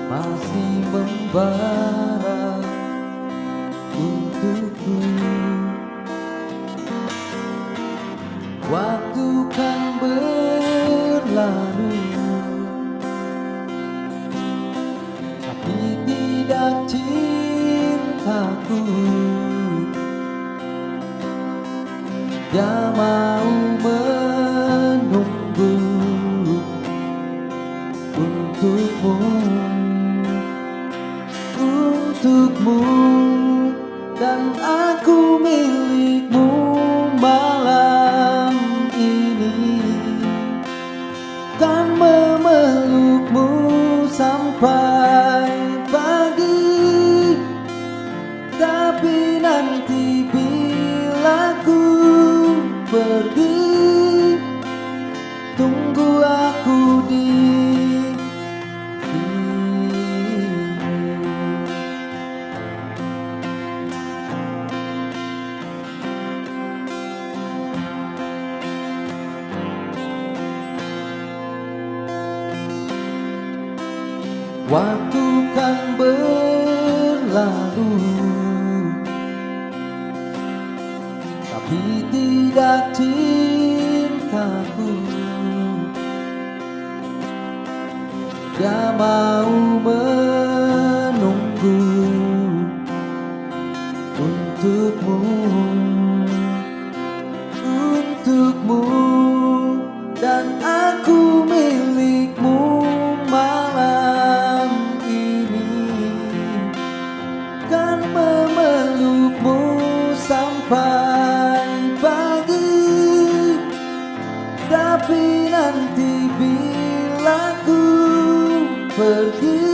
masih membara untukku. Waktu kan berlalu, tapi tidak cintaku. Dia mau menunggu untukmu, untukmu, dan aku milikmu malam ini. Kan memelukmu sampai pagi, tapi nanti bila ku pergi, tunggu aku di sini. Waktu kan berlalu, tapi tidak cintaku. Dia mau menunggu untukmu, untukmu, dan aku milikmu malam ini. Kan memelukmu sampai pagi, tapi nanti bila ku pergi,